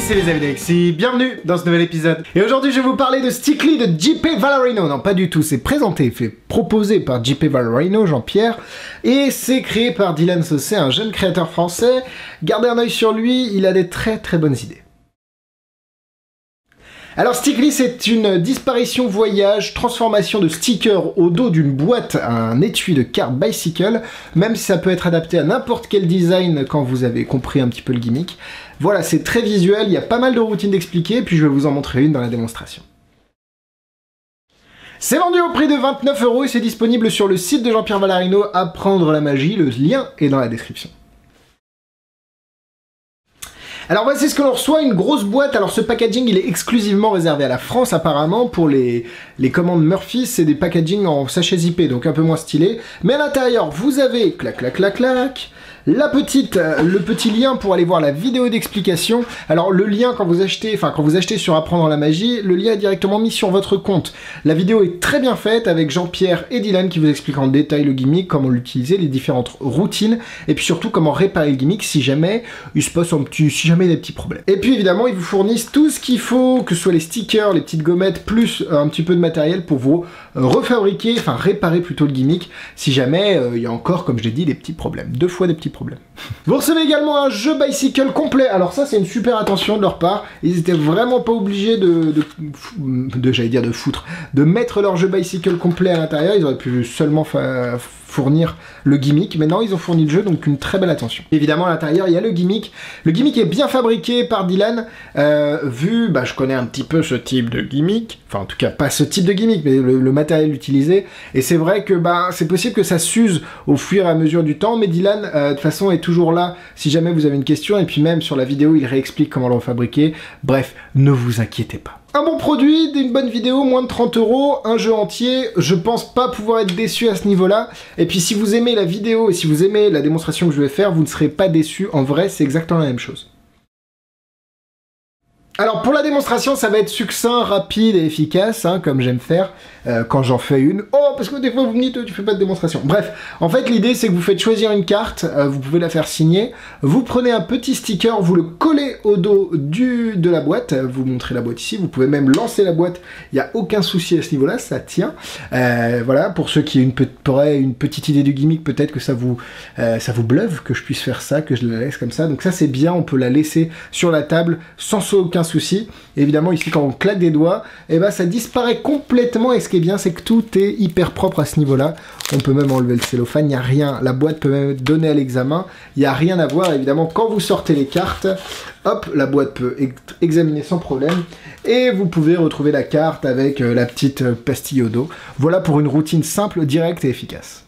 c'est les amis d'Alexis, bienvenue dans ce nouvel épisode. Et aujourd'hui je vais vous parler de Stickly de JP Valorino. Non pas du tout, c'est présenté, proposé par JP Valorino, Jean-Pierre, et c'est créé par Dylan Saucet, un jeune créateur français. Gardez un œil sur lui, il a des très bonnes idées. Alors Stickly, c'est une disparition voyage, transformation de sticker au dos d'une boîte à un étui de cartes bicycle, même si ça peut être adapté à n'importe quel design quand vous avez compris un petit peu le gimmick. Voilà, c'est très visuel, il y a pas mal de routines d'expliquer, puis je vais vous en montrer une dans la démonstration. C'est vendu au prix de 29 € et c'est disponible sur le site de Jean-Pierre Valorino, Apprendre la magie, le lien est dans la description. Alors voici ce que l'on reçoit, une grosse boîte. Alors ce packaging il est exclusivement réservé à la France apparemment. Pour les commandes Murphy, c'est des packaging en sachet zippé, donc un peu moins stylé. Mais à l'intérieur vous avez, clac clac clac clac, le petit lien pour aller voir la vidéo d'explication. Alors le lien quand vous achetez sur Apprendre la magie, le lien est directement mis sur votre compte. La vidéo est très bien faite avec Jean-Pierre et Dylan qui vous expliquent en détail le gimmick, comment l'utiliser, les différentes routines, et puis surtout comment réparer le gimmick si jamais il se passe si jamais il y a des petits problèmes. Et puis évidemment ils vous fournissent tout ce qu'il faut, que ce soit les stickers, les petites gommettes, plus un petit peu de matériel pour vous réparer plutôt le gimmick si jamais il y a encore, comme je l'ai dit, des petits problèmes. Deux fois des petits problèmes. Vous recevez également un jeu bicycle complet. Alors ça c'est une super attention de leur part. Ils étaient vraiment pas obligés de mettre leur jeu bicycle complet à l'intérieur. Ils auraient pu seulement fournir le gimmick, mais non, ils ont fourni le jeu, donc une très belle attention. Évidemment, à l'intérieur, il y a le gimmick. Le gimmick est bien fabriqué par Dylan, je connais un petit peu ce type de gimmick, enfin, en tout cas, pas ce type de gimmick, mais le matériel utilisé, et c'est vrai que, c'est possible que ça s'use au fur et à mesure du temps, mais Dylan, de toute façon, est toujours là si jamais vous avez une question, et puis même sur la vidéo, il réexplique comment le fabriquer. Bref, ne vous inquiétez pas. Un bon produit, une bonne vidéo, moins de 30 €, un jeu entier, je pense pas pouvoir être déçu à ce niveau-là. Et puis si vous aimez la vidéo et si vous aimez la démonstration que je vais faire, vous ne serez pas déçu. En vrai, c'est exactement la même chose. Alors pour la démonstration, ça va être succinct, rapide et efficace, hein, comme j'aime faire quand j'en fais une. Oh, parce que des fois vous me dites, tu fais pas de démonstration. Bref, en fait l'idée c'est que vous faites choisir une carte, vous pouvez la faire signer, vous prenez un petit sticker, vous le collez au dos de la boîte, vous montrez la boîte ici, vous pouvez même lancer la boîte, il n'y a aucun souci à ce niveau-là, ça tient. Voilà, pour ceux qui auraient une petite idée du gimmick, peut-être que ça vous bluffe que je puisse faire ça, que je la laisse comme ça. Donc ça c'est bien, on peut la laisser sur la table sans aucun souci. Évidemment ici quand on claque des doigts, ça disparaît complètement, et ce qui est bien c'est que tout est hyper propre à ce niveau là. On peut même enlever le cellophane, il n'y a rien, la boîte peut même être donnée à l'examen, il n'y a rien à voir. Évidemment quand vous sortez les cartes, hop, la boîte peut être examinée sans problème, et vous pouvez retrouver la carte avec la petite pastille au dos. Voilà pour une routine simple, directe et efficace.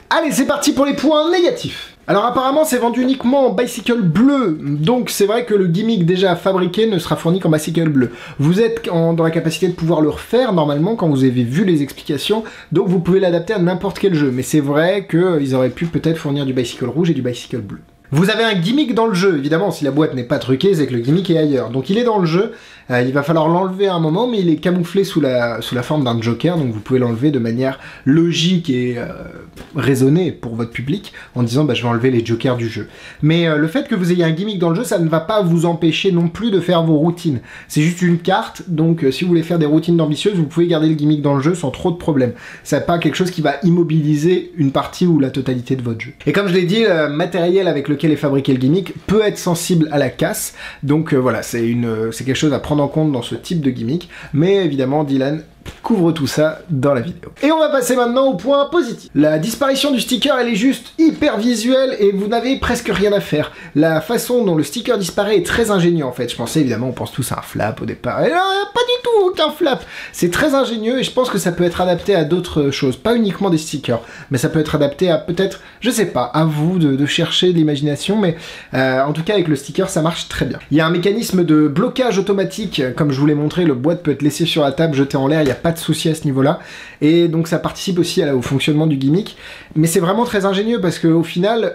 Allez, c'est parti pour les points négatifs. Alors apparemment c'est vendu uniquement en bicycle bleu, donc c'est vrai que le gimmick déjà fabriqué ne sera fourni qu'en bicycle bleu. Vous êtes dans la capacité de pouvoir le refaire normalement quand vous avez vu les explications, donc vous pouvez l'adapter à n'importe quel jeu, mais c'est vrai qu'ils auraient pu peut-être fournir du bicycle rouge et du bicycle bleu. Vous avez un gimmick dans le jeu, évidemment, si la boîte n'est pas truquée, c'est que le gimmick est ailleurs. Donc il est dans le jeu, il va falloir l'enlever à un moment, mais il est camouflé sous la forme d'un joker, donc vous pouvez l'enlever de manière logique et raisonnée pour votre public, en disant je vais enlever les jokers du jeu. Mais le fait que vous ayez un gimmick dans le jeu, ça ne va pas vous empêcher non plus de faire vos routines. C'est juste une carte, donc si vous voulez faire des routines ambitieuses, vous pouvez garder le gimmick dans le jeu sans trop de problèmes. C'est pas quelque chose qui va immobiliser une partie ou la totalité de votre jeu. Et comme je l'ai dit, le matériel avec lequel est fabriqué le gimmick peut être sensible à la casse, donc voilà, c'est quelque chose à prendre en compte dans ce type de gimmick, mais évidemment Dylan couvre tout ça dans la vidéo. Et on va passer maintenant au point positif. La disparition du sticker, elle est juste hyper visuelle et vous n'avez presque rien à faire. La façon dont le sticker disparaît est très ingénieux en fait. Je pensais évidemment, on pense tous à un flap au départ. Et là, pas du tout, aucun flap. C'est très ingénieux et je pense que ça peut être adapté à d'autres choses. Pas uniquement des stickers, mais ça peut être adapté à peut-être, je sais pas, à vous de chercher de l'imagination, mais en tout cas avec le sticker ça marche très bien. Il y a un mécanisme de blocage automatique, comme je vous l'ai montré, le boîte peut être laissé sur la table, jeté en l'air, il n'y a a pas de souci à ce niveau-là. Et donc ça participe aussi au fonctionnement du gimmick. Mais c'est vraiment très ingénieux parce qu'au final,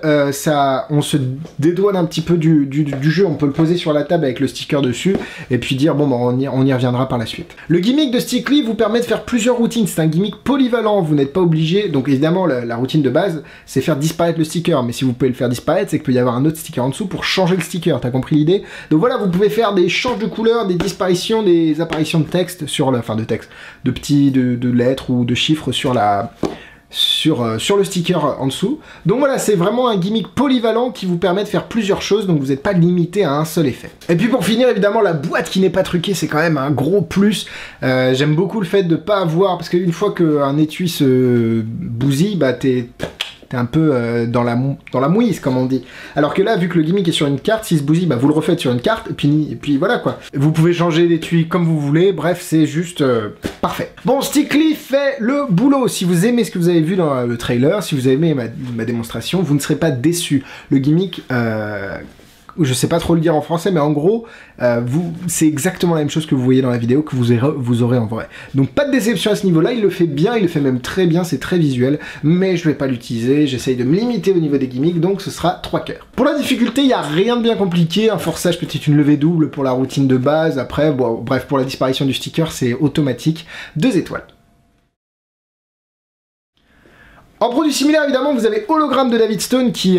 on se dédouane un petit peu du jeu. On peut le poser sur la table avec le sticker dessus et puis dire bon, bah, on y reviendra par la suite. Le gimmick de Stickly vous permet de faire plusieurs routines. C'est un gimmick polyvalent. Vous n'êtes pas obligé. Donc évidemment, la routine de base, c'est faire disparaître le sticker. Mais si vous pouvez le faire disparaître, c'est qu'il peut y avoir un autre sticker en dessous pour changer le sticker. T'as compris l'idée? Donc voilà, vous pouvez faire des changes de couleur, des disparitions, des apparitions de texte sur de lettres ou de chiffres sur le sticker en dessous. Donc voilà, c'est vraiment un gimmick polyvalent qui vous permet de faire plusieurs choses, donc vous n'êêtes pas limité à un seul effet. Et puis pour finir, évidemment, la boîte qui n'est pas truquée, c'est quand même un gros plus. J'aime beaucoup le fait de pas avoir, parce qu'une fois qu'un étui se bousille, bah t'es un peu dans la mouise, comme on dit. Alors que là, vu que le gimmick est sur une carte, s'il se bousille, bah vous le refaites sur une carte, et puis voilà quoi. Vous pouvez changer l'étui comme vous voulez, bref, c'est juste parfait. Bon, Stickly fait le boulot. Si vous aimez ce que vous avez vu dans le trailer, si vous avez aimé ma démonstration, vous ne serez pas déçus. Le gimmick... je sais pas trop le dire en français, mais en gros, c'est exactement la même chose que vous voyez dans la vidéo que vous aurez en vrai. Donc pas de déception à ce niveau-là, il le fait bien, il le fait même très bien, c'est très visuel, mais je vais pas l'utiliser, j'essaye de me limiter au niveau des gimmicks, donc ce sera 3 cœurs. Pour la difficulté, il n'y a rien de bien compliqué, un forçage peut-être une levée double pour la routine de base, après, bon, bref, pour la disparition du sticker, c'est automatique, 2 étoiles. En produit similaire, évidemment, vous avez Hologramme de David Stone qui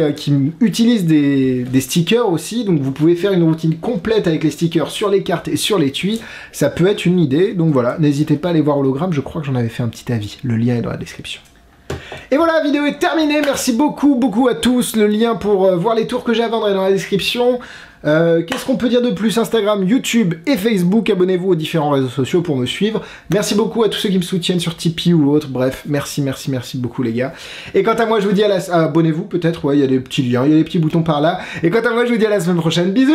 utilise des stickers aussi, donc vous pouvez faire une routine complète avec les stickers sur les cartes et sur l'étui, ça peut être une idée, donc voilà, n'hésitez pas à aller voir Hologramme, je crois que j'en avais fait un petit avis, le lien est dans la description. Et voilà, la vidéo est terminée, merci beaucoup à tous, le lien pour voir les tours que j'ai à vendre est dans la description. Qu'est-ce qu'on peut dire de plus? Instagram, YouTube et Facebook, abonnez-vous aux différents réseaux sociaux pour me suivre. Merci beaucoup à tous ceux qui me soutiennent sur Tipeee ou autre, bref, merci beaucoup les gars. Et quant à moi, je vous dis abonnez-vous peut-être, ouais, il y a des petits liens, il y a des petits boutons par là. Et quant à moi, je vous dis à la semaine prochaine, bisous!